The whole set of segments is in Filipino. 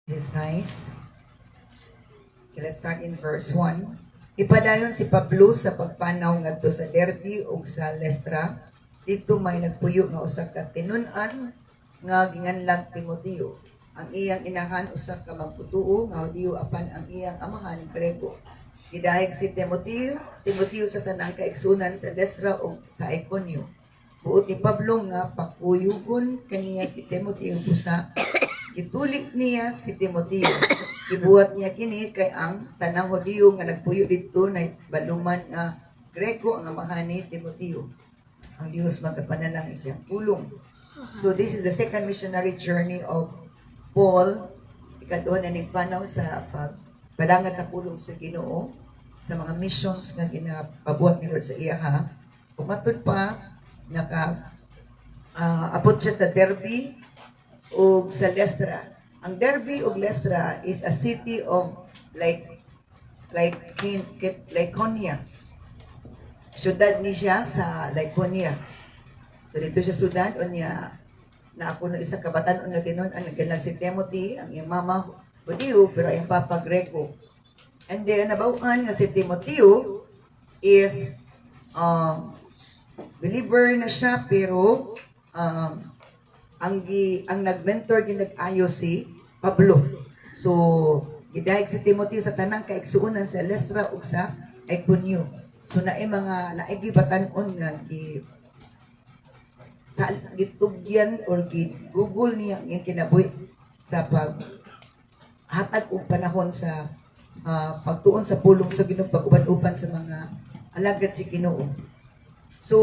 exercise. Okay, let's start in verse 1. Ipadayon si Pablo sa pagpanaw ngadto sa Derbe ug sa Lestra. Dito may nagpuyo nga usa ka tinun-an nga ginganlag Timoteo. Ang iyang inahan usa ka magputuo nga Hudiyo apan ang iyang amahan Grego. Gidahig si Timoteo sa tanang kaigsunan sa Lestra ug sa Iconio. Buot ni Pablo nga pakuyugon kaniya si Timoteo busa. Gituli niya si Timoteo. Gibuhat niya kini kay ang tanang Hudiyo nga nagpuyo dito na baluman nga Grego ang amahan ni Timoteo. Ang Diyos magkapanalangin siyang pulong. So this is the second missionary journey of Paul. Ikaduha na ning panaw sa pagpadangat sa pulong sa Ginoo sa mga missions nga ginapabuhat ni Lord sa iya ha. Kumatod pa abot siya sa Derbe ug sa Lestra. Ang Derbe ug Lestra is a city of Lycaonia. Syudad ni siya sa Lycaonia. So dito siya syudad unya na ako no isa kabatan na tinon ang nagalag si Timothy, ang iyang mama Hudiyo pero ang papa Grego. And then nabawan nga si Timoteo is believer na siya pero ang nag-mentor nag-ayo si Pablo. So gidahig si Timoteo sa tanang kaigsuonan sa Lestra ug sa Iconio. So naay mga naigibatan-on nga sa gitugyan or Google niya ang kinabuhi sa hatag og panahon sa pagtuon sa pulong sa Ginoo pag-uban-uban sa mga alagad si Ginoo. So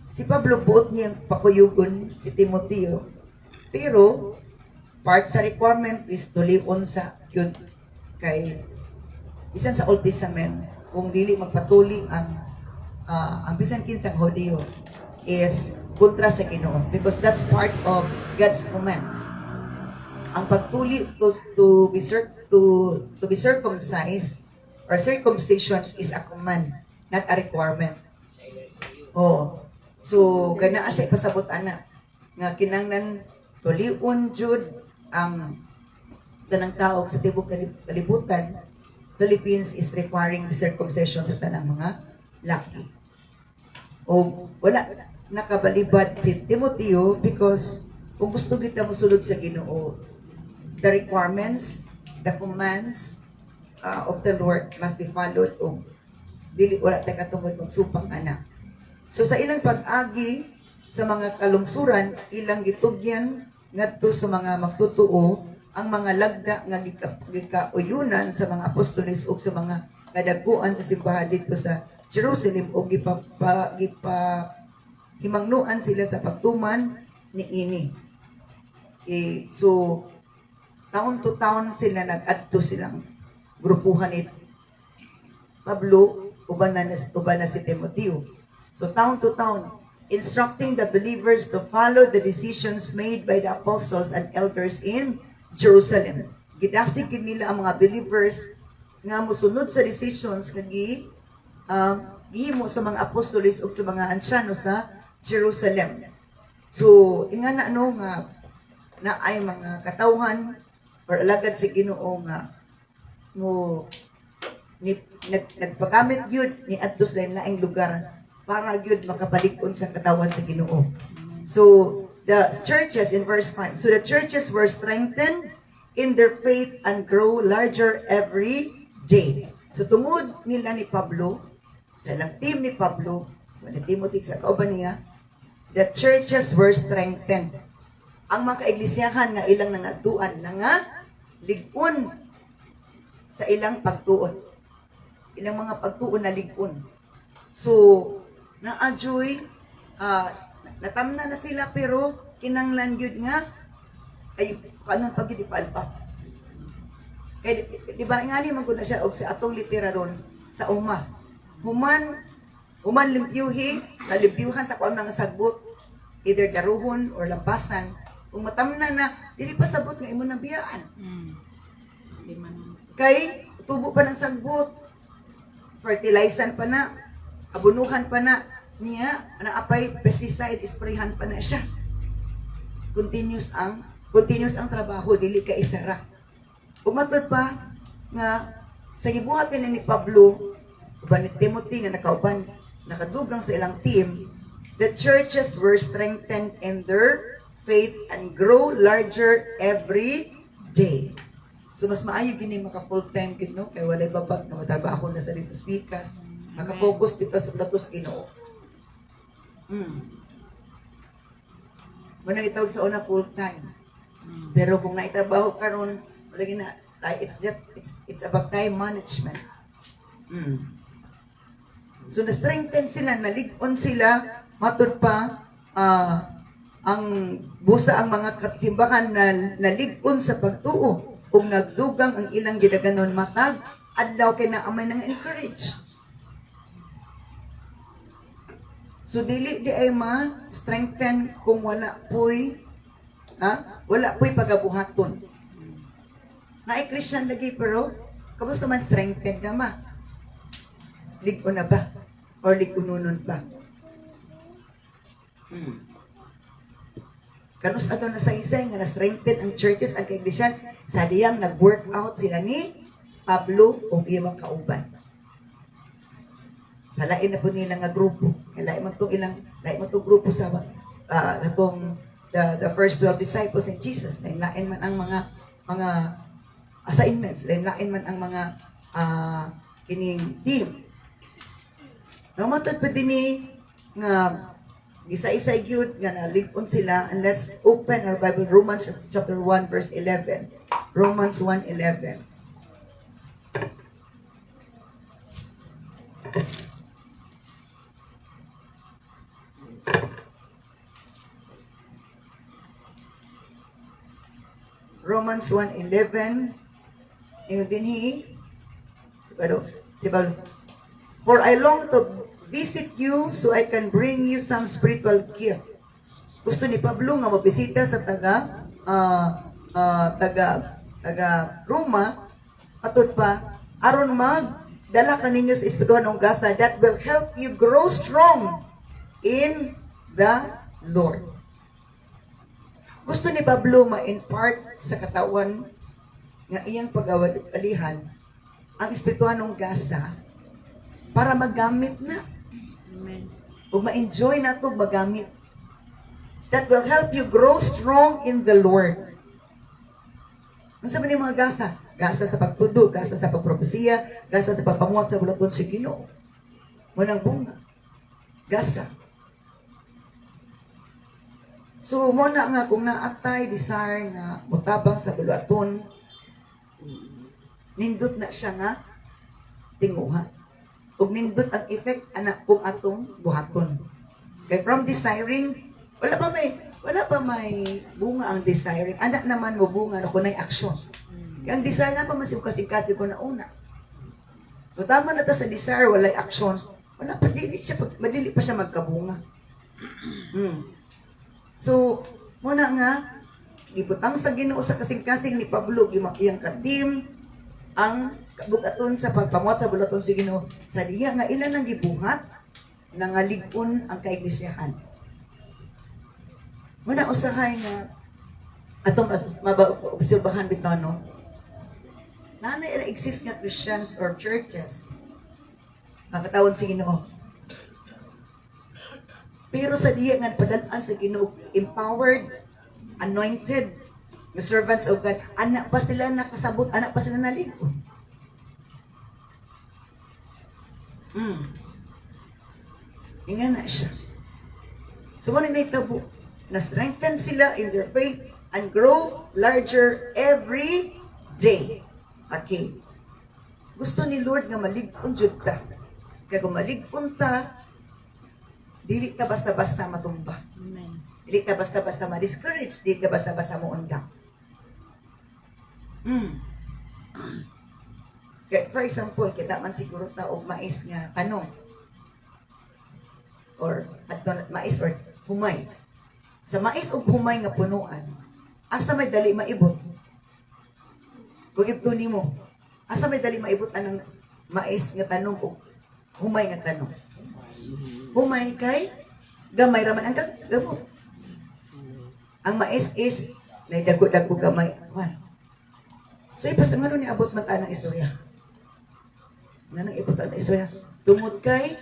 si Pablo buot niyang pakuyugon si Timoteo pero part sa requirement is tulion sa yun kay bisan sa Old Testament kung dili magpatuli ang bisan kinsang Hudiyo is kontra sa Ginoo because that's part of God's command. Ang pagtuli to be circumcised or circumcision is a command, not a requirement. Oh. So ganaa siya ipasabot ana nga kinahanglan tulion jud ang tanang tao sa tibok kalibutan. Philippines is requiring circumcision sa tanang mga laki. O wala nakabalibad si Timoteo because kung gusto kita mosulod sa Ginoo, the requirements, the commands of the Lord must be followed o dili wala ta katungod magsupang ana. So sa ilang pag-agi sa mga kalungsuran, ilang gitugyan ngadto sa mga magtutuo ang mga lagda nga gikauyunan sa mga apostoles ug sa mga kadaguan sa simbahan dito sa Jerusalem o himangnuan sila sa pagtuman ni ini. So taon to taon sila nag-adto silang grupuhan ni Pablo uban na si Timoteo. So town to town, instructing the believers to follow the decisions made by the apostles and elders in Jerusalem. Gidasig nila ang mga believers nga mosunod sa decisions nga gihimo sa mga apostoles ug sa mga ansyano sa Jerusalem. So ingana nga na ay mga katawhan or alagad si Ginoo nga nagpagamit gyud ni adto sa laing lugar para gyud makapalig-on sa katawan sa Ginoo. So the churches in verse 5. So the churches were strengthened in their faith and grow larger every day. So tungod nila ni Pablo, sa ilang team ni Pablo, ni Timothy sa kauban niya, the churches were strengthened. Ang mga kaiglesiyahan nga ilang nangatuan na nga lig-on sa ilang pagtuon. Ilang mga pagtuon na lig-on. So naadyoy natamna na sila pero kinanglan gyud nga ay kanang pagidifal pa. Kay di ba ngani man gud na siya og sa atong literaron sa Human limpyuhi, nalimpyuhan sa kuan nga sagbot either daruhon or lampasan. Kung matamna na dili pa sabot nga imo nabiyaan. Kay tubo pa ng sagbot, fertilizan pa na, abunuhan pa na niya, na apay pesticide sprayhan pa na siya. Continuous ang continuous ang trabaho, dili ka isara. Ug matod pa nga sa gibuhat nila ni Pablo uban ni Timothy nga nakadugang sa ilang team, the churches were strengthened in their faith and grow larger every day. So mas maayo gini maka full time gid no kay walay babag nga matrabaho na sa dito speakers. Maka-focus dito sa platos Ginoo. Muna itawag sa una full time. Pero kung naitrabaho karon wala gina it's about time management. So na-strengthen sila, nalig-on sila, matud pa ang busa ang mga simbahan na nalig-on sa pagtuo ug nagdugang ang ilang gidaganon matag adlaw kay naamay nang encourage. So dili di ay ma-strengthen kung wala po'y pagabuhaton. Naay Christian lagi pero kamusta man strengthen na ma? Lig-on na ba? Or lig-ununon ba? Kanus ato na sa isay nga na-strengthen ang churches ang kaiglesia sa diyang nag-workout sila ni Pablo o iyang kauban. Lain na po nila nga grupo. Lain man tong grupo sa atong the first 12 disciples in Jesus. Lain man ang mga assignments, lain man ang mga kining team. Namatod pa din nga isa-isa gyud nga nalig-on sila, and let's open our Bible Romans chapter 1 verse 11. Romans 1:11. Romans 1:11. Ingon dinhi si Pablo, for I long to visit you so I can bring you some spiritual gift. Gusto ni Pablo nga mabisita sa taga Roma, atod pa aron magdala kaninyo sa espirituhan ng gasa that will help you grow strong in the Lord. Gusto ni Pablo ma-impart sa katawan nga iyang pag-alihan ang espirituhan ng gasa para magamit na. Amen. Ug ma-enjoy na ito magamit. That will help you grow strong in the Lord. Ang sabi ni mga gasa? Gasa sa pagtudo, gasa sa pagpropesiya, gasa sa pagpamuhat sa bulaton si Ginoo. Manang bunga. Gasa. So, muna nga kung naatay, desire nga mutabang sa bulaton, nindot na siya nga tinguha. Ug nindot ang effect anak kung atong buhaton. Kay from desiring, wala pa may bunga ang desiring. Anak naman mo bunga na kunay aksyon. Kaya ang desire na pa masibukasing-kasing ko na una. Kung tama na ta sa desire, walay aksyon, madili pa siya magkabunga. So, muna nga, gibutang sa Ginoo sa kasing-kasing ni Pablo, iyang katim, ang kabugaton sa pagpamuhat sa bulaton si Ginoo sa diya nga ilan ang gibuhat nangalig-on ang kaiglesiyahan. Muna usahay nga atong maobserbahan bitaw no. Nanay exist nga Christians or churches. Makatawon si Ginoo. Pero sa diya nga padalaan sa Ginoo, empowered, anointed, the servants of God, anak pa sila nakasabot, anak pa sila nalig-on. Inga na siya. So, ano na itabo? Na-strengthen sila in their faith and grow larger every day. Okay. Gusto ni Lord nga malig-on jud ta. Kaya kung malig-on ta, dili ta basta-basta matumba. Amen. Dili ta basta-basta ma-discourage, dili ta basta-basta muundang. Kaya, for example, kita man siguro ta og mais nga tanong. Or mais or humay. Sa mais og humay nga punuan, asa may dali maibot? Kung ito nimo, asa may dali maibot anang mais nga tanong o humay nga tanong? Humay kay gamay raman ang gamot. Ang mais is Naidago-dago gamay. Wan. So, ipas nga ni abot man ng istorya. Nga nang ibot ang istorya. Tungod kay,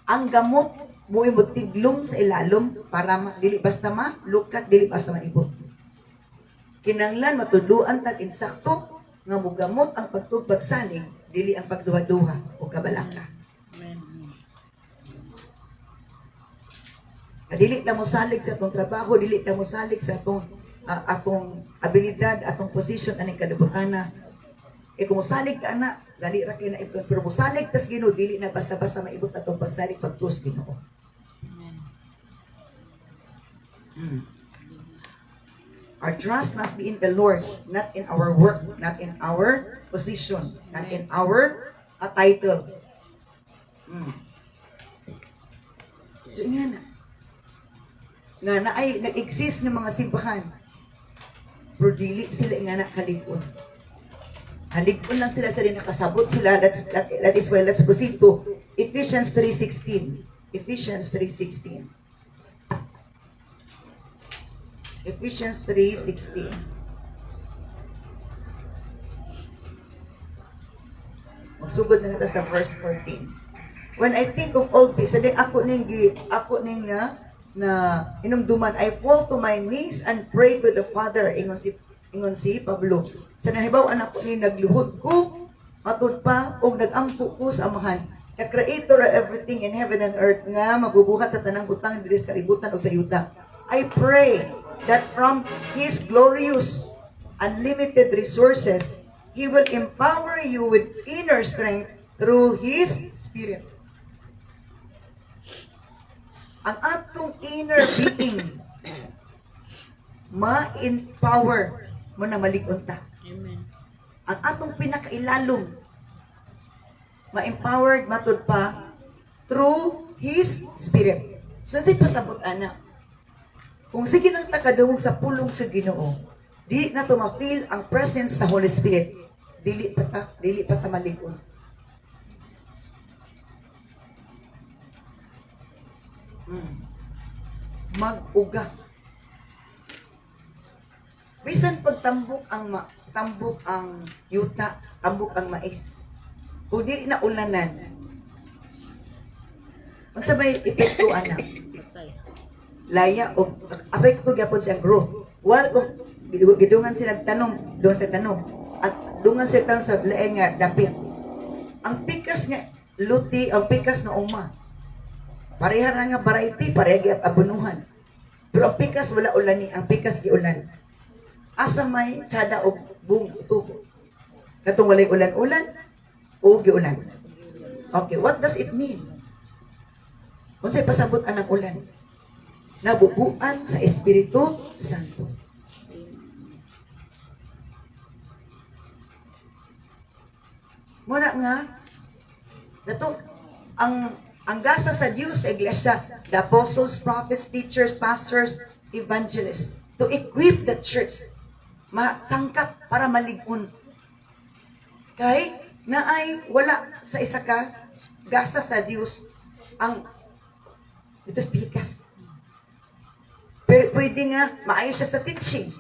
ang gamot, muimot tiglom sa ilalom para dili basta lukat, dili basta maibot. Kinanglan, matudluan tag insakto, nga mugamot ang pagtugpagsalig, dili ang pagduha-duha o kabalaka. Dili ta mo salig sa atong trabaho, dili ta mo salig sa atong abilidad, atong position aning kalibutana. Kung mosalig ka na, dali ra kay na ito. Pero mosalig tas Ginoo, dili na basta-basta maibot atong pagsalig pagtuos Ginoo. Our trust must be in the Lord, not in our work, not in our position, not in our title. So, nga na ay nag-exist ng mga simbahan, pero dili sila nga na kalig-on. Halig-on lang sila nakasabot sila. That is why let's proceed to Ephesians 3:16. Ephesians 3:16. Ephesians 3:16. Magsugod na natin sa verse 14. When I think of all this, ako ning na inumduman, I fall to my knees and pray to the Father. Ingon si Pablo. Sa nahibaw anak ko ni nagluhod ko, matud pa, o nagampo ko sa Amahan, the Creator of everything in heaven and earth, nga magubuhat sa tanang butang, diris kaributan o sa yuta. I pray that from His glorious, unlimited resources, He will empower you with inner strength through His Spirit. Ang atong inner being ma-empower mo na malig-on ta. Amen. Ang atong pinakailalom ma-empowered matud pa through His Spirit. So, si pasabot ana. Kung sige nang takadungog sa pulong sa Ginoo, di na to ma-feel ang presence sa Holy Spirit. Dili pa ta malig-on. Mag-uga. Bisan pagtambok ang yuta, tambok ang mais. Kung di na ulanan, ang sabay epekto anak. Laya o apekto gyapon sa growth. Wal kung gidungan sila tanom, at dungan sila tanom sa lain nga dapit. Ang pikas nga luti, ang pikas nga uma. Pareha ra nga variety, pareha gyud abunuhan. Pero ang pikas wala ulan ni, ang pikas giulan. Asa may tsada og bunga tubo. Katong walay ulan-ulan o giulan. Okay, what does it mean? Unsay pasabot anang ulan? Nabubuan sa Espiritu Santo. Muna nga, nato ang gasa sa Diyos sa iglesia, the apostles, prophets, teachers, pastors, evangelists, to equip the church, masangkap para malig-on. Kay naay wala sa isa ka gasa sa Diyos ang ito pikas. Pero pwede nga maayo siya sa teaching.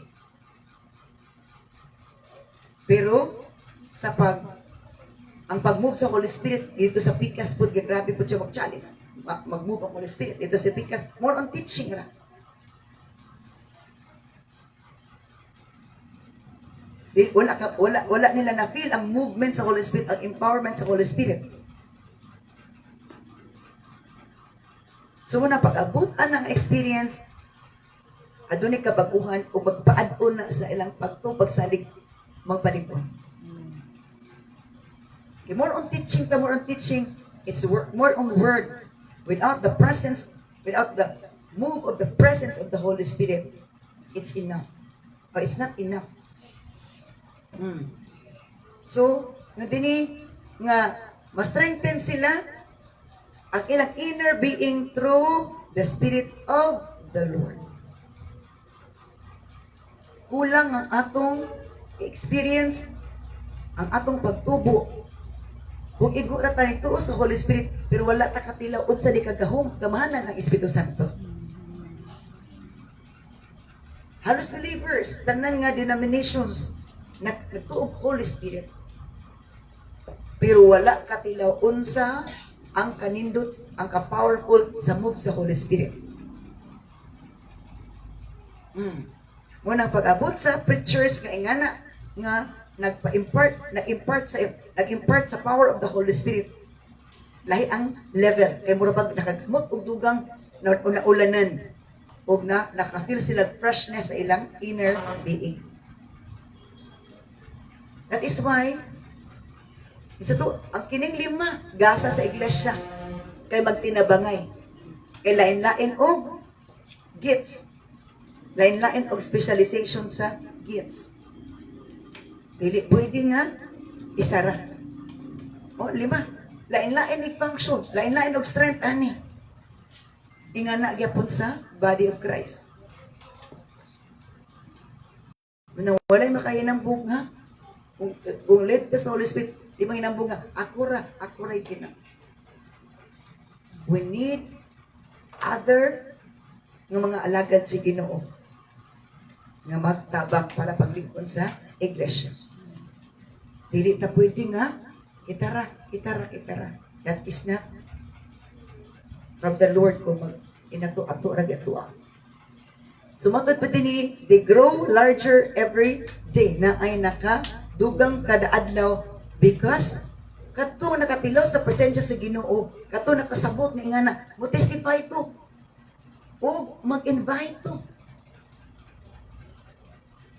Pero sa ang pag-move sa Holy Spirit dito sa pikas po, grabe po siya mag-challenge. Mag-move ang Holy Spirit dito sa pikas, more on teaching ra. Wala nila na-feel ang movement sa Holy Spirit, ang empowerment sa Holy Spirit. So, muna pag-abutan ng experience, adunay kabaguhan o magpaad-on na sa ilang pagsalig, magpalig-on. Okay, more on teaching, it's more on word. Without the presence, without the move of the presence of the Holy Spirit, it's enough. But it's not enough. So, nga dini nga ma-strengthen sila ang ilang inner being through the Spirit of the Lord. Kulang ang atong experience, ang atong pagtubo. Kung igo na tayo tuos sa Holy Spirit, pero wala ta katilaw unsa di kagahom, gamahanan ang Espiritu Santo. Halos believers, tanan nga denominations, nagtuog Holy Spirit. Pero wala katilaw unsa ang kanindot, ang ka-powerful sa move sa Holy Spirit. Munang pag-abot sa preachers nga ingana nga nag-impart sa power of the Holy Spirit. Lahi ang level kay mura pag nakagamot og dugang naulanan og naka-feel sila freshness sa ilang inner being. That is why isa to, ang kining lima gasa sa iglesia kay magtinabangay. Kay lain-lain og gifts. Lain-lain og specialization sa gifts. Dili pwede nga isara. O, 5. Lain-lain og function, lain-lain og strength ani. Ingana gyapon sa body of Christ. Walay makahinambog nga. Kung led ka sa Holy Spirit, di mahinambog nga, ako ra kina. We need other ng mga alagad si Ginoo nga magtabang para paglingkod sa iglesia. Dili ta pwede nga kitara. That is not from the Lord kung inato-ato ragatua. Sumatod pa din they grow larger every day na ay nakadugang kada adlaw because kato nakatilaw sa presensya sa Ginoo, kato nakasabot nga ingana mo testify to o mag-invite to.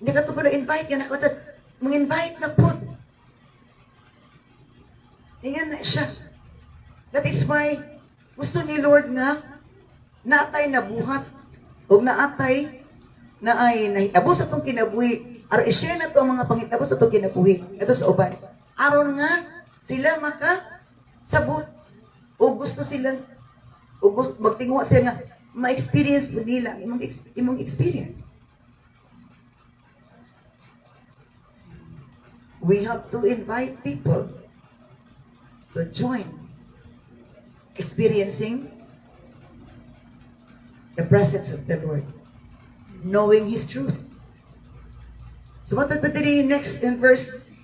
Hindi ka to pa na-invite ka nakasad, mag-invite na po. Ingan na siya. That is why gusto ni Lord nga naatay na buhat o naatay na ay nahitabo sa itong kinabuhi. Aron i-share na ito ang mga pangitabo sa itong kinabuhi. Ito sa uban. Aron nga sila makasabot o gusto silang o gusto, magtingwa sila nga ma-experience mo nila imong experience. We have to invite people to join experiencing the presence of the Lord, knowing His truth. So what did we next in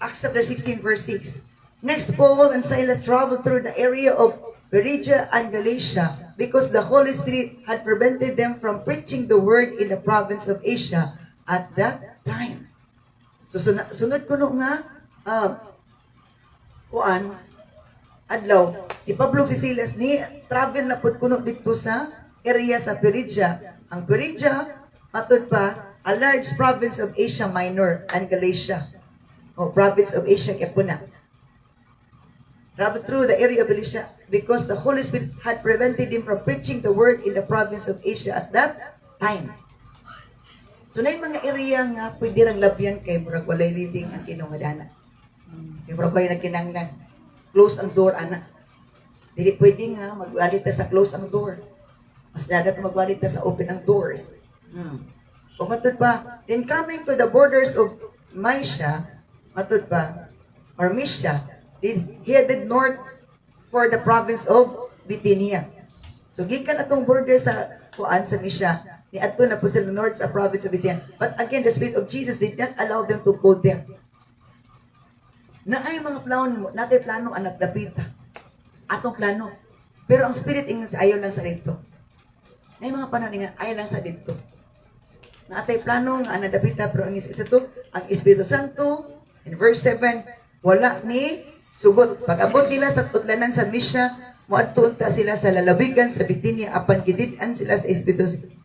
Acts chapter 16 verse 6? Next, Paul and Silas traveled through the area of Phrygia and Galatia because the Holy Spirit had prevented them from preaching the word in the province of Asia at that time. So sunod ko no nga adlaw si Pablo si Silas ni travel na pud kuno dito sa area sa Phrygia. Ang Phrygia matod pa a large province of Asia Minor and Galatia. O province of Asia kapuna. Travel through the area of Galatia because the Holy Spirit had prevented him from preaching the word in the province of Asia at that time. So na mga area nga pwede rang labyan kay murag walay leading ang kinungadana. Kay murag walay nagkinanglan. Close ang door, anak. Dili pwede nga magwalit sa close ang door. Mas dadat magwalit sa open ang doors. O matod pa, then coming to the borders of Mysia, matod pa, or Mysia, headed north for the province of Bithynia. So gikan atong border sa kuan sa Mysia, ni adto na po sila north sa province of Bithynia. But again, the Spirit of Jesus did not allow them to go there. Na ay mga plano, natay plano ang nagdapita. Atong plano. Pero ang Spirit ingon sa ayaw lang sa dito. Na mga pananingan, ayaw lang sa dito. Natay plano nga ang nagdapita, pero ang Espiritu Santo, in verse 7, wala ni sugot. Pag-abot nila sa tutlanan sa Mysia, muadto unta sila sa lalawigan sa Bithynia apan gidid-an sila sa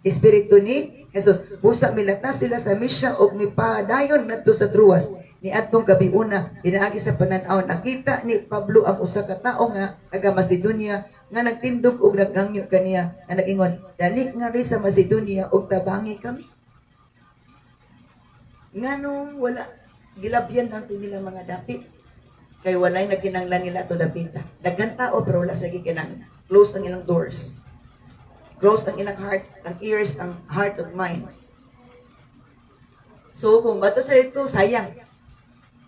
Espiritu ni Jesus. Busa milatas sila sa Mysia og mipadayon ngadto sa Troas. Ni adtong gabiuna pinaagi sa panan-aw nakita ni Pablo ang usa ka tawo nga taga Macedonia nga nagtindog og naghangyo kaniya nga nag-ingon, dali nga ri sa Macedonia og tabangi kami. Nganong wala gilabyan ang nila mga dapit. Kay walay nagkinanglan nila to dapita. Daghan tao pero wala sa gikinanglan. Close ang ilang doors. Close ang ilang hearts, ang ears, ang heart of mind. So kung bato sa ito, sayang.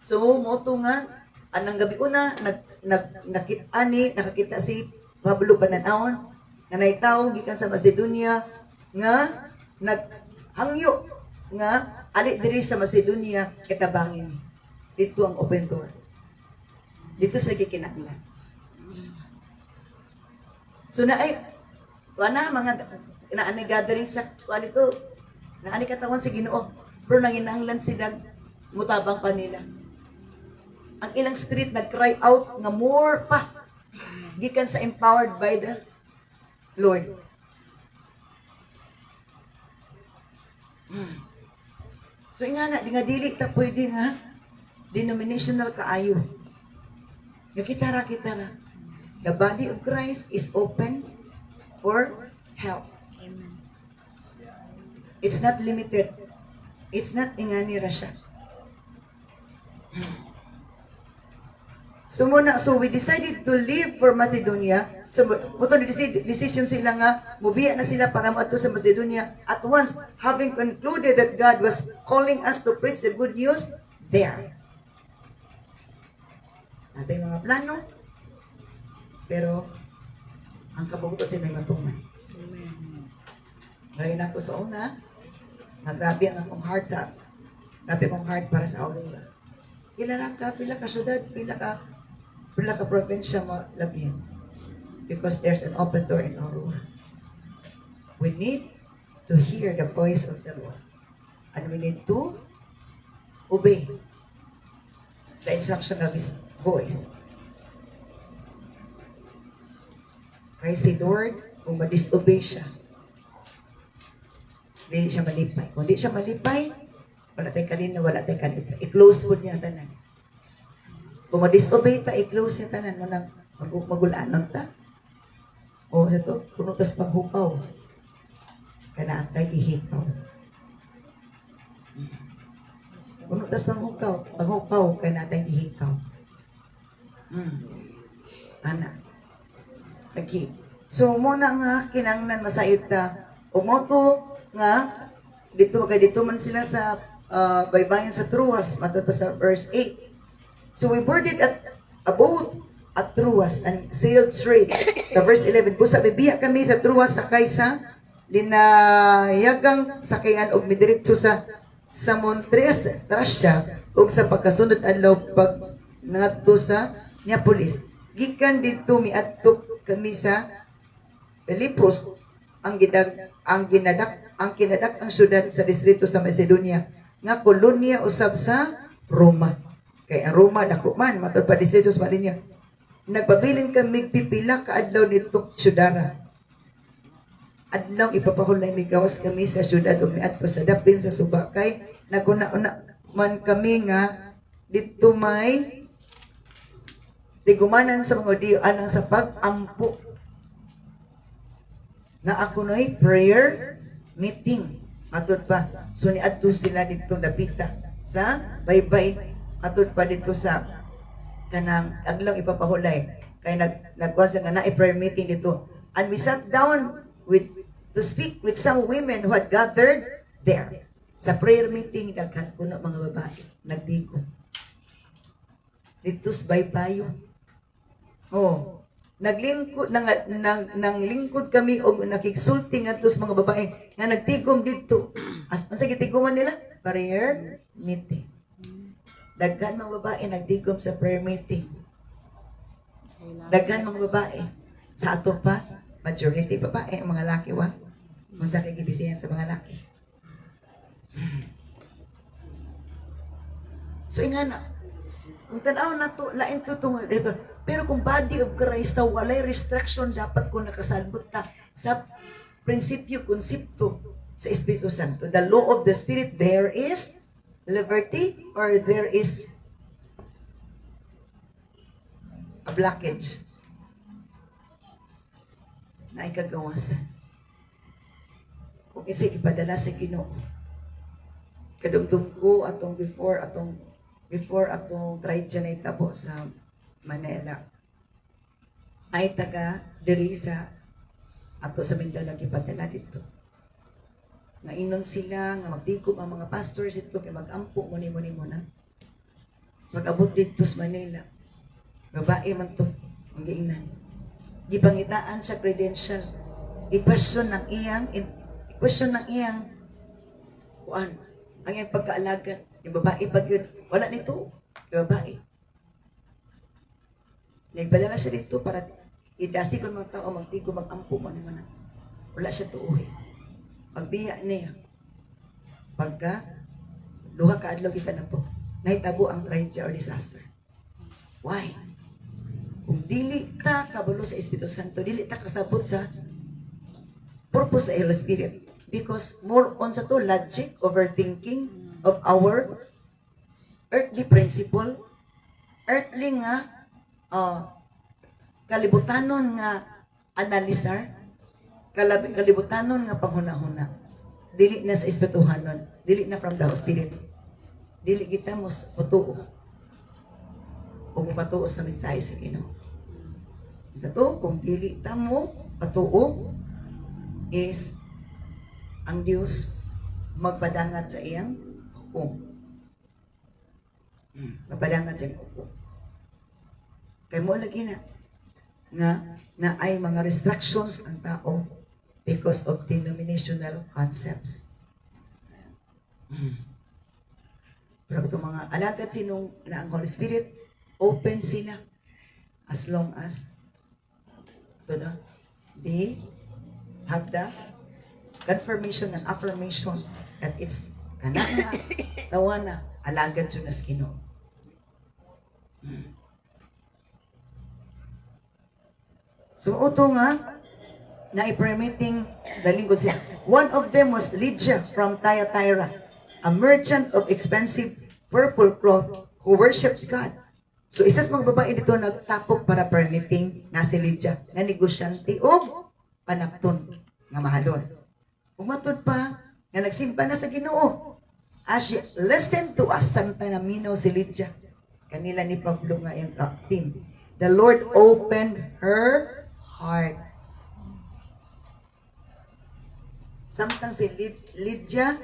So moto nga anang gabi una nakakita si Pablo pananawon nga naitaw gikan sa Macedonia nga naghangyo nga ali diri sa Macedonia kitabangin ni. Dito ang open door. Dito sa gikinahanglan. So na ay wala mga naani gathering sa kuan ito. Naani katawan si Ginoo. Pero nanginahanglan sila mutabang pa nila. Ang ilang spirit nag-cry out nga more pa. Gikan sa empowered by the Lord. So nga na, di nga dili ta pwede nga denominational kaayo. Nga kitara. The body of Christ is open for help. It's not limited. It's not ingani ra siya. So we decided to leave for Macedonia. So buto decision sila nga mubiya na sila para moadto sa Macedonia at once having concluded that God was calling us to preach the good news there. Natay mga plano. Pero ang kabugutot sila may matuman. Ngayon ako sa una, grabe ang akong heart para sa Aurora. Pila ka syudad, pila ka probinsya mo labihin. Because there's an open door in Aurora. We need to hear the voice of the Lord. And we need to obey the instruction of His voice. Kaya si Lord, kung ma-disobey siya, hindi siya malipay. Kung hindi siya malipay, wala tayong kalina, wala tayong kalipay. I-close po niya tanan. Kung ma-disobey ta, i-close niya tanan mo nang magulanon ta. O ito, punutas panghupaw. Kanaantay ihikaw. Punutas panghupaw, kanaantay ihikaw. Ana. Okay. So, muna nga, kinangnan masait ta. Umoto nga, dito man sila sa baybayin sa Troas, matapos sa verse 8. So, we boarded at a boat at Troas and sailed straight. Sa verse 11, kung bibiya kami sa Troas sakay sa linayagang sakayan og midiretso sa Montres, Tracia, ug sa pagkasunod adlaw pag ngadto sa Neapolis. Gikan dito miadto kami sa Filipos, ang kinadak ang syudad sa distrito sa Macedonia nga kolonya usab sa Roma. Kay ang Roma dako man matod pa distrito sa Malinya. Nagpabilin kami pipila ka adlaw nitong syudara. Adlaw ipapahulay mi gawas kami sa syudad ug miadto sa dapin sa suba kay naguna-una man kami nga dito may tigumanan sa mga diyo alang sa pag-ampo na ako no'y prayer meeting. Matod pa. So niadto sila dito dapita sa baybay. Matod pa dito sa kanang aglang ipapahulay. Kaya nagkuhan siya nga na prayer meeting dito. And we sat down to speak with some women who had gathered there. Sa prayer meeting, daghan kuno mga babae. Nagdigo. Dito sa baybayon. Oh, naglingkod nang lingkod kami og nakigsulti ngadto sa mga babae nga nagtigom dito. Asa gitiguman nila? Prayer meeting. Daghan mga babae nagtigom sa prayer meeting. Daghan mga babae. Sa ato pa, majority babae ang mga laki wa. Unsa kay gibisihan sa mga laki? So ingana, kung tanaw na to, lain to itong, pero kung body of Christ, walay restriction dapat kung nakasalbot ta sa prinsipyo, konsepto sa Espiritu Santo. The law of the Spirit, there is liberty or there is a blockage na ikagawasan. Kung isa ipadala sa Ginoo, kadumdum ko before atong traidya na itabo sa Manila. Ay taga diri sa ato sa Mindanao ipadala dito. Nga inon sila nga magtigom ang mga pastors ito kay magampo mo na. Pag-abot dito sa Manila, babae man to, ang giingnan. Gipangitaan sa credential. I-question ng iyang kuan ang iyang pagkaalaga. Yung babae pag yun, wala nito. Yung babae. Nagpadala siya dito para idasi kung mga tao, magtigo, mag-ampo mo naman. Wala siya tuuhi. Pagbiya niya, pagka duha ka adlaw kita na to, nahitabo ang tragedy or disaster. Why? Kung dili ta kabalo sa Espiritu Santo, dili ta kasabot sa purpose sa Holy Spirit. Because more on sa to, logic, overthinking of our earthly principle, earthly nga, kalibutanon nga analisar, kalibutanon nga panghuna-huna. Dili na sa espirituhanon, dili na from the Spirit. Dili kita mo patuo. O patuo sa mensahe sa Ginoo. Sa to, kung dili ta mo patuo, is ang Diyos magpadangat sa iyang hukom. Magpadangat sa iyang hukom. Kaya mo lagi na ay mga restrictions ang tao because of denominational concepts. Pero itong mga alagad sinong na ang Holy Spirit, open sila as long as they have the confirmation and affirmation that it's kanana, tawana, alagad yun as Ginoo. So, ito nga, na i-permitting daling ko siya. One of them was Lydia from Thyatira, a merchant of expensive purple cloth who worshipped God. So, isas mga babae dito nagtapok para permitting na si Lydia, nga negosyante o panapton nga mahalon. Umatod pa, nga nagsimpa na sa Ginoo. As she listened to us, samtang naminaw si Lydia, kanila ni Pablo nga yung team. The Lord opened her heart. Samtang si Lydia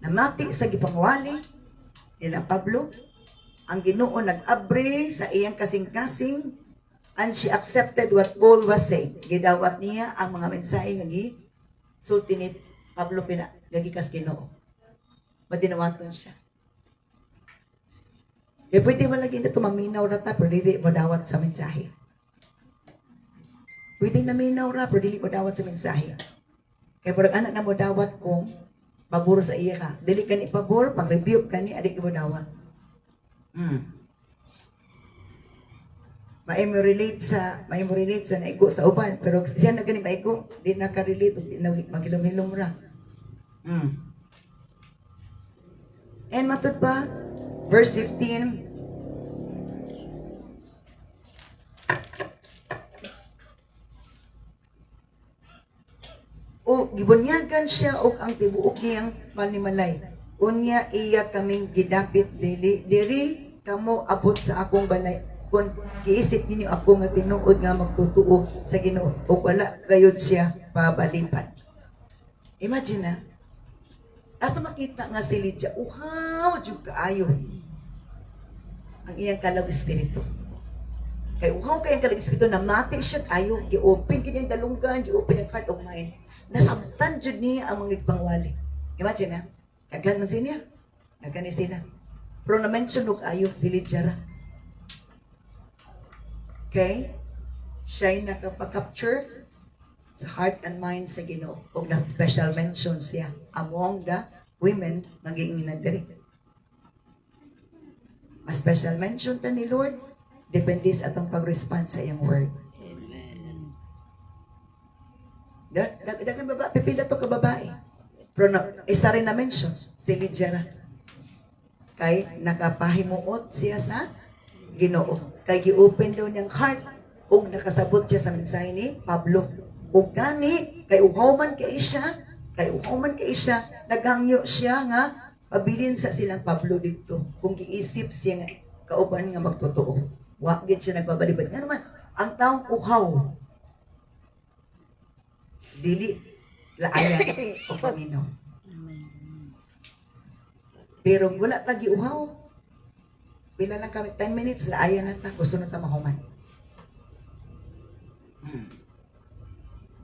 namati sa gipangwali nila Pablo, ang Ginoo nag-abre sa iyang kasing-kasing and she accepted what Paul was saying. Gidawat niya ang mga mensahe nga sulti ni Pablo gagikas Ginoo. Madinawaton siya. Eh pwede malagi na ito maminaw na ta, pero dili madawat sa mensahe. Pwede naminaw ra, pero dili madawat sa mensahe. Kaya parang anak na mo dawat kung pabor sa iya ka. Dili ka ni pabor, pang-review ka ni, adik mo dawat. May mo relate sa naigo sa uban, pero siya na gani maigo, di naka-relate, di na magilom-hilom ra. And matud pa, verse 15, o gibunyagan siya og ang tibuok niyang panimalay. Unya iya kaming gidapit diri kamo abot sa akong balay. Kung giisip ninyo ako nga tinuod nga magtutuo sa Ginoo o wala gayud siya pabalipan. Imagine na. Ato makita nga si Lydia, uhaw jud kaayo ang iyang kalag espiritu. Kay uhaw kay ang kalag espiritu na mati siya kaayo, gi-open kini ang dalunggan, gi-open ang heart of mind. Nasabtan jud niya ang mga pangwali. Imagine na, kaghan man siya, nagani sila. Pero na-mention og ayo si Lydia ra. Okay? Siya'y nakapag-capture sa heart and mind sa Ginoo. Og na special mention siya among the women nga giinginan diri. A special mention ta ni Lord, depende sa atong pag-respond sa iyang word. Dagan babae, pipila to ka babae. Pero isa rin na mention, si Lydia ra. Kay nakapahimuot siya sa Ginoo. Kay gi-open daw niyang heart ug nakasabot siya sa mensahe ni Pablo. Ug gani, kay uhaw man kay siya, naghangyo siya nga pabilin sa silang Pablo dito. Kung giisip siya nga kauban nga magtotoo. Wa gid siya nagpabalibad. Nga naman, ang taong uhaw dili laayan o paminaw. Pero wala ta giuhaw. Pila lang kami 10 minutes laayan na ta, gusto na ta mahuman.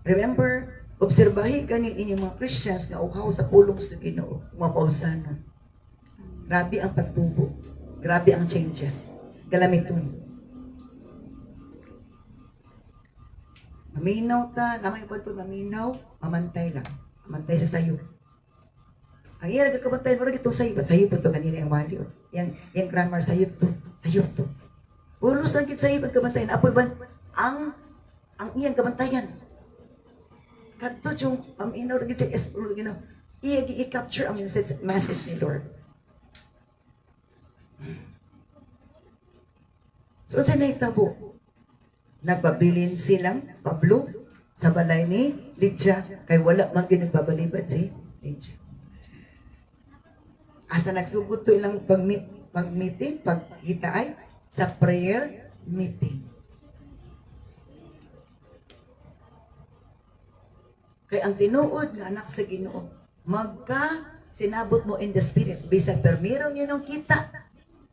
Remember, Obserbahi gani inyong mga Christians nga uhaw sa pulong sa Ginoo, mga pausanon. Grabe ang pagtubo. Grabe ang changes. Galamiton. Maminaw ta, namay po maminaw, mamantay lang. Mamantay sa sayo. Ang iya nagkakabantay, marag itong sayo. Ba't sayo po ito kanina yung wali? Yung grammar, sayo to. Sayo to. Pulos lang kit sayo pagkabantayan. Apoy ba, ang iyang kabantayan. Kadto yung maminaw, rin sa espulo, iya i-capture ang message ni Lord. So, sa naitabo, nagpabilin silang Pablo sa balay ni Lydia kay wala man ginagbabalibad si Lydia. Asa nagsugod to ilang pag-meeting, pagkita ay sa prayer meeting. Kay ang tinuod nga anak sa Ginoo, sinabot mo in the spirit, bisag permiro niyo nung kita,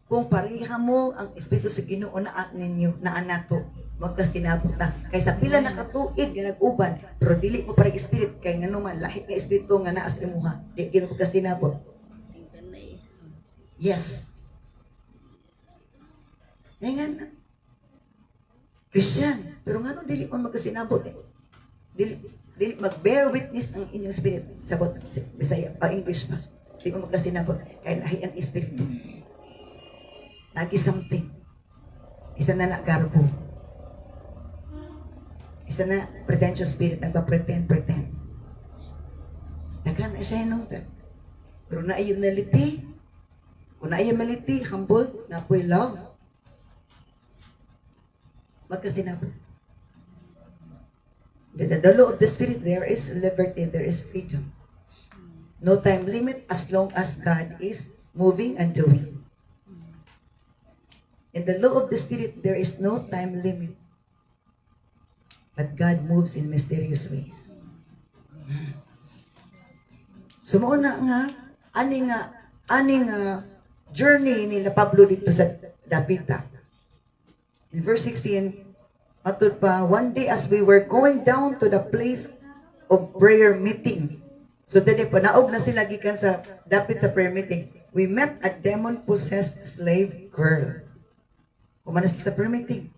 kung pareha mo ang espiritu sa Ginoo na ninyo, na anato, magkasinabot na. Kaysa pila nakatuig nga nag-uban, pero dili mo parang spirit, kay nga naman, lahi nga espiritu nga naas imuha, di mo magkasinabot. Yes. Ngayon na. Christian, pero nga nung dili mo magkasinabot eh. Dili mag-bear witness ang inyong spirit. Sabot, Bisaya, English pa. Dili mo magkasinabot, kay lahi ang espiritu. Lagi something. Isa na garbo. Isa na pretentious spirit, nagpa-pretend. Daghan na siya nung pero na humility, kung na humility, humble, na po'y love, magkasinabot. The law of the spirit, there is liberty, there is freedom. No time limit as long as God is moving and doing. In the law of the spirit, there is no time limit. But God moves in mysterious ways. So mauna nga, aning journey nila Pablo dito sa Dapita. In verse 16, matod pa, one day as we were going down to the place of prayer meeting. So dali panaog na sila gikan sa dapit sa prayer meeting. We met a demon-possessed slave girl. Kumanas sa prayer meeting.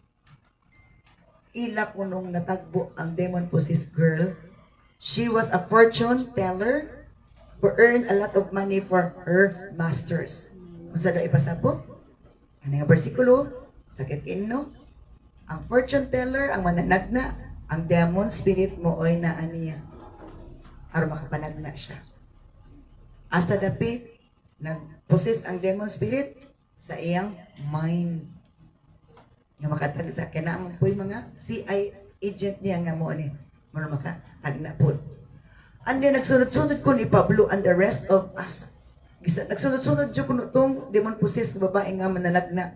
Ila ko nung natagbo ang demon-possessed girl. She was a fortune teller who earned a lot of money for her masters. Kung sa doon ipasabot, ano nga versikulo, sakit kinno, ang fortune teller, ang mananagna, ang demon spirit mo oy na aniya. Aron makapanagna siya. Asa dapit, nag-possess ang demon spirit sa iyang mind. Nga makatag sa kinaang po'y mga CI agent niya nga mo ni. Muna makatagna po. And then nagsunod-sunod ko ni Pablo and the rest of us. Nagsunod-sunod dyan ko itong demon-possessed babae nga manalagna.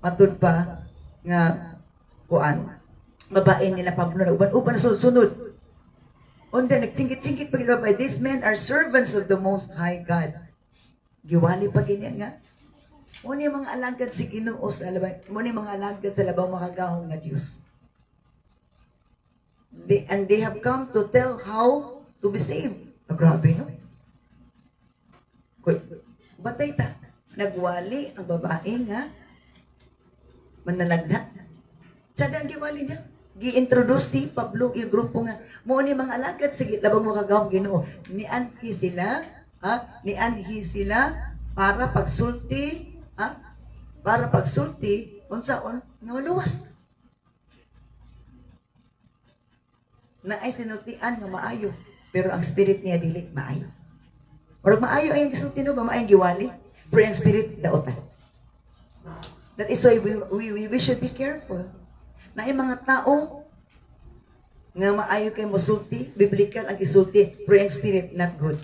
Matud pa nga kuan. Babae nila Pablo na uban-uban na sunod-sunod. And then nagtsingkit-tsingkit pag babae. These men are servants of the Most High God. Giwali pa ganyan nga. Muna yung mga alagad si Ginoo sa labay. Muna yung mga alagad sa labaw makagahong nga Diyos. And they have come to tell how to be saved. Grabe, no? Batay ta. Nagwali ang babae nga manalagda. Sada ang giwali niya. Gi-introduce si Pablo, yung grupo nga. Muna yung mga alagad, sige, labang makagahong Ginoo. Nianhi sila, nianhi sila para pagsulti, para pagsulti, unsaon, nga maluwas. Na ay sinultian nga maayo, pero ang spirit niya dili maayo. Or maayo ay ang gisulti no, maayong giwali, pero ang spirit daotan. That is why we should be careful. Na ay mga tao nga maayo kay mosulti, biblical ang gisulti, pero ang spirit not good.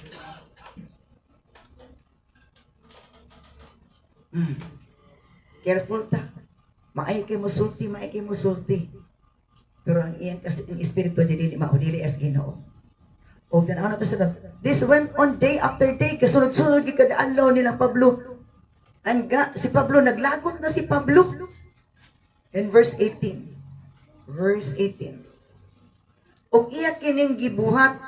Careful ta. Maayo kay mosulti, maayo kay mosulti. Pero ang iyang kasi ang espiritu niya dili mao dili as Ginoo. O tanaw na to sa this went on day after day, kasunod-sunod gyud kada adlaw nila Pablo. Si Pablo naglagot na si Pablo. In verse 18. Verse 18. Og iya kining gibuhat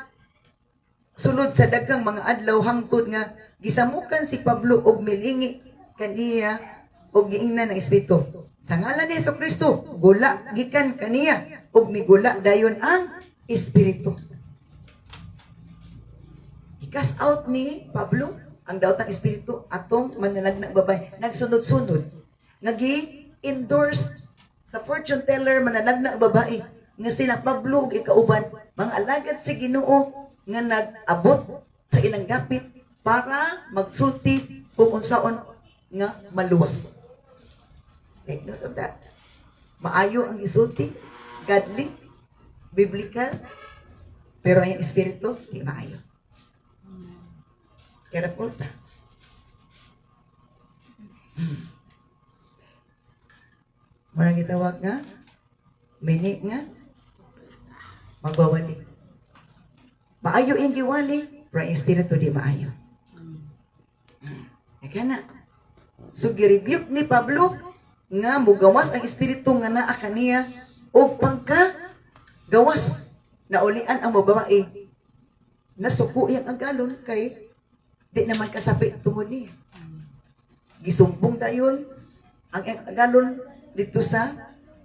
sulod sa daghang mga adlaw hangtod nga gisamukan si Pablo og milingi kaniya og giingnan ng espiritu. Sa ngalan ni Jesucristo, gula gikan kaniya og migula dayon ang espiritu. I-cast out ni Pablo ang daotang espiritu atong manalagna babay. Nagsunod-sunod. Nagi-endorse sa fortune teller manalagna babae nga sila Pablo ug ikauban mga alagad si Ginoo nga nag-abot sa ilang dapit para magsulti kung unsaon nga maluwas. Take note of that. Maayo ang isulti, godly, biblical, pero ang espiritu, di maayo. Careful ta. Muna gitawag nga, mini nga, magbawali. Maayo yung giwali, pero ang espiritu di maayo. Kaya so, girebuke ni Pablo nga mugawas ang espiritu nga naa kaniya o pagka gawas na ulian ang babae nasuko iyang agalon kay di naman kasapi tungod niya. Gisumbong dayon ang agalon dito sa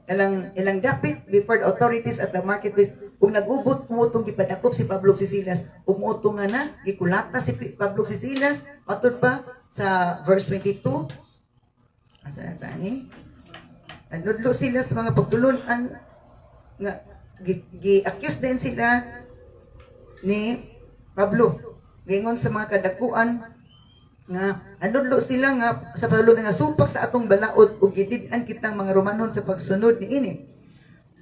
ilang dapit before the authorities at the marketplace ug nagubot muotong gipadakop si Pablo si Silas ug muotong nga na gikulata si Pablo si Silas matud pa sa verse 22. Asa na tani? Nudlo sila sa mga pagtulunan nga gi-accuse din sila ni Pablo. Gingon sa mga kadakuan nga nudlo sila nga sa pagtulunan nga supak sa atong balaod ug gidid-an kitang mga Romanon sa pagsunod niini.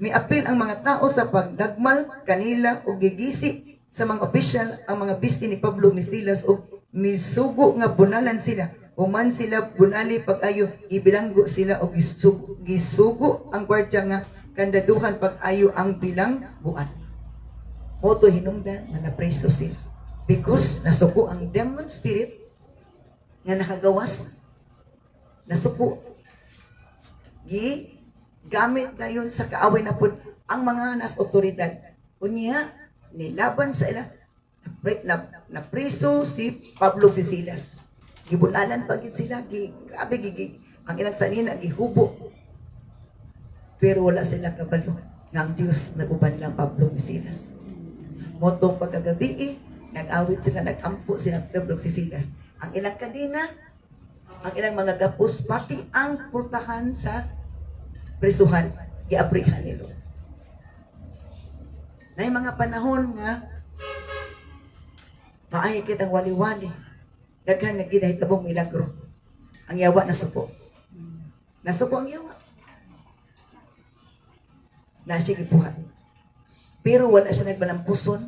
Miapil ang mga tao sa pagdagmal kanila ug gigisi sa mga opisyal ang mga bisti ni Pablo ni Silas ug misugo nga bunalan sila. Human sila bunali pag-ayo, ibilanggo sila o gisugo ang kwartya nga kandaduhan pag-ayo ang bilangguan. Moto hinungdan na napreso sila. Because nasuko ang demon spirit nga nakagawas. Nasuko. Gamit na yun sa kaaway na po ang mga nas otoridad. Unya, nilaban sa ila. Napreso si Pablo si Silas. Gibunalan pagit sila, grabe ang ilang sanina gihubo. Pero wala sila kabalo nga ang Dios naguban lang Pablo ni Silas. Motong pagkagabi nag-awit sila, nag-ampo sila Pablo si Silas. Ang ilang kanina, ang ilang mga gapos, pati ang purtahan sa prisuhan, giabrihan nila. Na mga panahon nga maayo kitang wali-wali. Daghang nagidahitabo milagro. Ang yawa nasuko. Nasuko ang yawa. Nasiya gipuhat. Pero wala siya nagbalampuson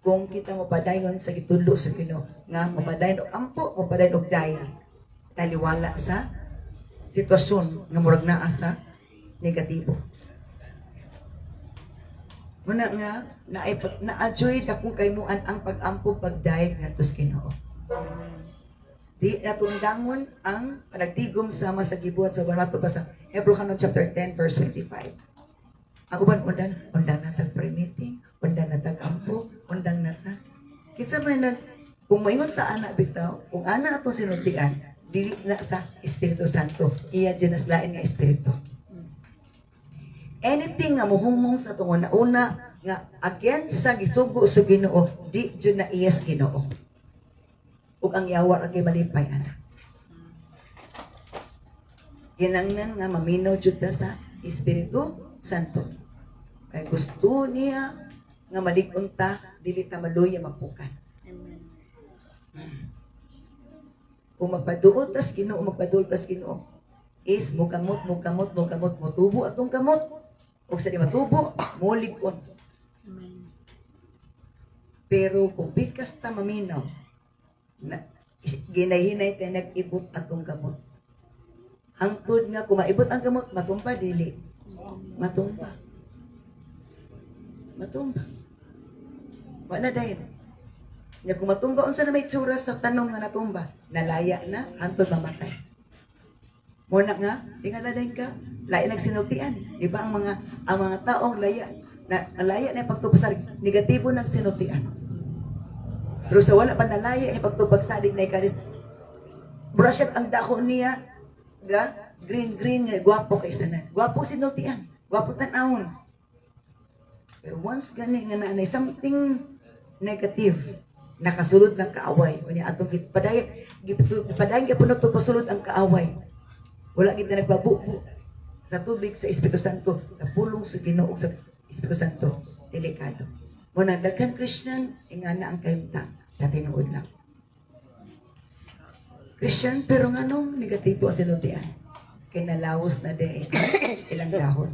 kung kita mapadayon sa gitulo sa Ginoo nga mapadayon og ampo, mapadayon og dahil. Taliwala sa sitwasyon nga murag naa sa negatibo. Muna nga na-adjoy akong kaymuan ang pag-ampo pagdayeg ngadto sa Ginoo. Di natundangon ang panagtigom sama sa gibuhat sa banato pa sa Hebrew chapter 10 verse 25. Ang uban undang na tag prayer meeting, undang na tag ampo, undang na ta. Kinsa may kung maingon ta ana bitaw, kung ana ato sinultian, dili na sa Espiritu Santo, iya diyan lain nga espiritu. Anything nga muhumong sa tungon na una nga against sa gisugo sa Ginoo, di diyan na iyas Ginoo. Ug ang yawa ra kay malipay ana. Ginangnan nga maminaw jud ta sa Espiritu Santo. Kay gusto niya nga malig-on ta dili ta maluya mapukan. Amen. Kung magpaduol tas Ginoo, is mukamot motubo atong kamot. Ug sa di matubo, molig-on. Amen. Pero kung pikas ta maminaw, ginayhinay tayo nag-ibot atong gamot. Hangtod nga kung maibot ang gamot, matumba dili. Matumba. Wala dahil. Nga kung matumba, unsa na may tsura sa tanong nga natumba, nalaya na, hangtod mamatay. Muna nga, tingala dahil ka, laya nagsinultian. Di ba ang mga taong laya na pagtupasar, negatibo nagsinultian. Pero sa wala pa nalaya, pagtubag sadig na ikaris, brushit ang dako niya, green, gwapo kay sanan. Gwapo sinultian, gwapo tanawon. Pero once gani nga nanay, something negative, nakasulod ng kaaway. Kunya atong gipadayon gyapon to pasulod ang kaaway. Wala gid na nagbabubo sa tubig sa Espiritu Santo, sa pulong sa Ginoo sa Espiritu Santo, delikado. Mo nang daghan Christian, ingana ang kahimtang, tinuod lang. Christian, pero nganong negatibo ang sinultian? Kinalaos na din ilang dahon.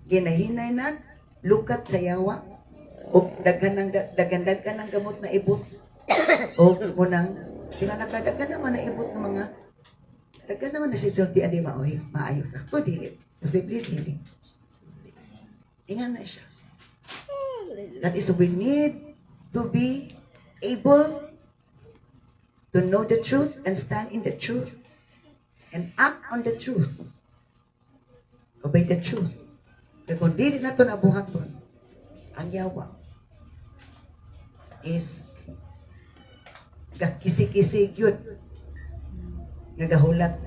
Ginahinay na, lukat sa yawa, o daghan ng gamot na ibot, o munang, tingnan nakadagan naman na ibot ng mga, daghan naman na sinultian di maayos. O dili, posible dili. Ingan na siya. That is, we need to be able to know the truth and stand in the truth and act on the truth. Obey the truth. Kaya kung dili na ito nabuhaton, ang yawa is kisi-kisi yun. Nagahulat.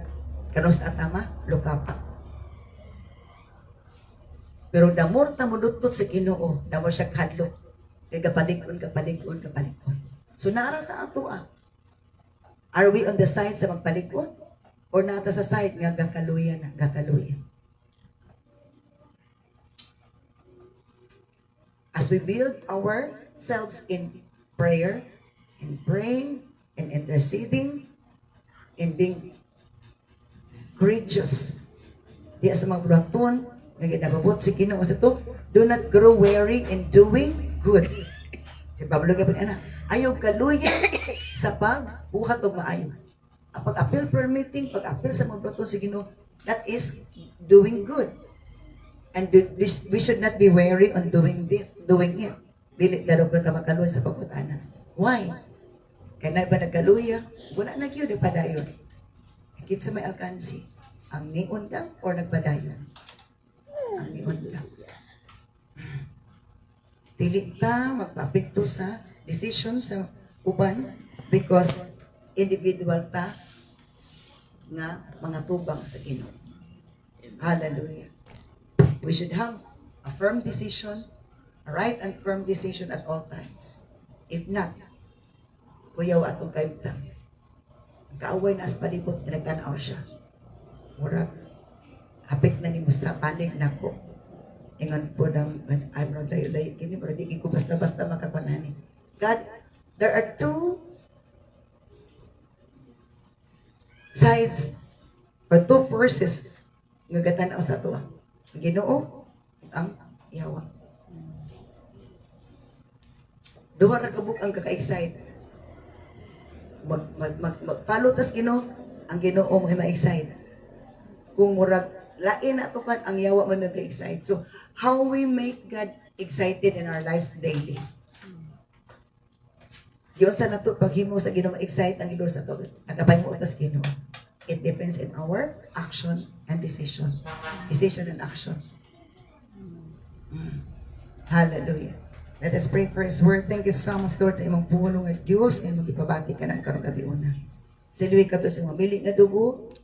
Kanos atama, lukapa. Pero damor ta mudutot sa Ginoo, damor siya kadlok. Kaya kapalig-on. So naara sa ato Are we on the side sa magpalig-on? Or nata sa side nga gakaluya? As we build ourselves in prayer, in praying, in interceding, in being courageous. Di sa mga bulaton, nga ginababot si Ginoo sa to, do not grow weary in doing good. Si Pablo gapon ayaw kaluya sa pagbuhat og maayo. Ang pag-appeal permitting, pag-appeal sa mga bulaton si Ginoo, that is doing good. And we should not be weary on doing it. Dili laro ka makaluya sa pagkutana. Why? Kaya na ba nagkaluya? Wala na yun, nagpadayon. Higit sa may alkansi, ang niun lang or nagpadayon? Ang niun lang. Dili ta magpapekto sa decision sa uban because individual ta nga mga tubang sa Ginoo. Hallelujah. We should have a firm decision, a right and firm decision at all times. If not, kuyaw atong kaibtang. Kaaway na sa palibot, nagtanaw siya. Murag, hapit na ni mo sa panig na ko. Ingan po ng, I'm not layo-layo, kini, pero di ko basta-basta makapanani. God, there are two sides or two forces nga gatanaw sa ito. Ang Ginoo, ang yawa. Duha ra kabuk ang kaka-excite. Mag-follow tas Ginoo, ang Ginoo mo ma-excite. Kung murag lain na to kan ang yawa man mag-excite. So how we make God excited in our lives daily? Diyon sa nato paghimo sa Ginoo ma-excite ang Ginoo sa to. Nagapay mo tas Ginoo. It depends in our action and decision. Decision and action. Hallelujah. Let us pray for His word. Thank you so much, Lord, sa imong pulong at Diyos ngayon magipabati ka ng karong gabi una. Siluwi ka to sa mga miling nga dugo.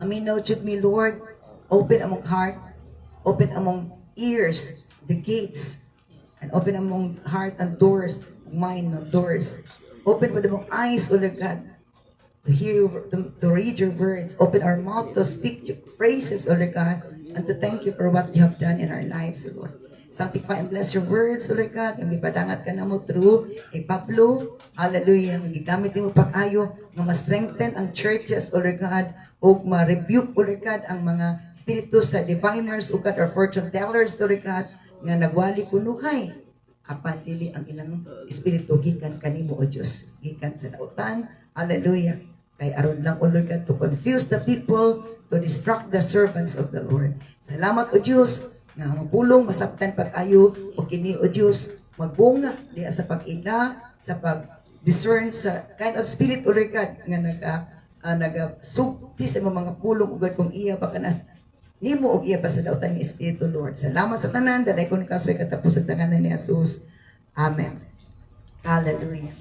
Aminaw, chud me, Lord. Open among heart. Open among ears, the gates. And open among heart and doors, mind and doors. Open pa among eyes, O Lord God, to hear, to read your words. Open our mouth to speak your praises, O Lord God, and to thank you for what you have done in our lives, O Lord. Sanctify and bless your words, O Lord God. Ang ipadangat ka na mo through kay Pablo. Hallelujah. Ang gigamit mo pag-ayo nga ma-strengthen ang churches, O Lord God, o ma-rebuke, O Lord God, ang mga spiritus sa diviners, O God, or fortune tellers, O Lord God, nga nagwali kunuhay. Apan dili ang ilang espiritu gikan kanimo, O Diyos. Gikan sa nautan. Hallelujah. Kay aron lang, O Lord God, to confuse the people, to distract the servants of the Lord. Salamat, O Diyos, nga mapulong, masaptan pag-ayo, o kini, O Diyos, magbunga diya sa pag-ila, sa pag-discern, sa kind of spirit, O Lord God, nga nagasugti sa mga pulong, ugad kung iya pa kanas, nimo og iya pa sa dautan ni Espiritu, Lord. Salamat sa tanan, dalay ko ni kasway katapusan sa ngalan ni Jesus. Amen. Hallelujah.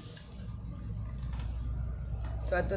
So ato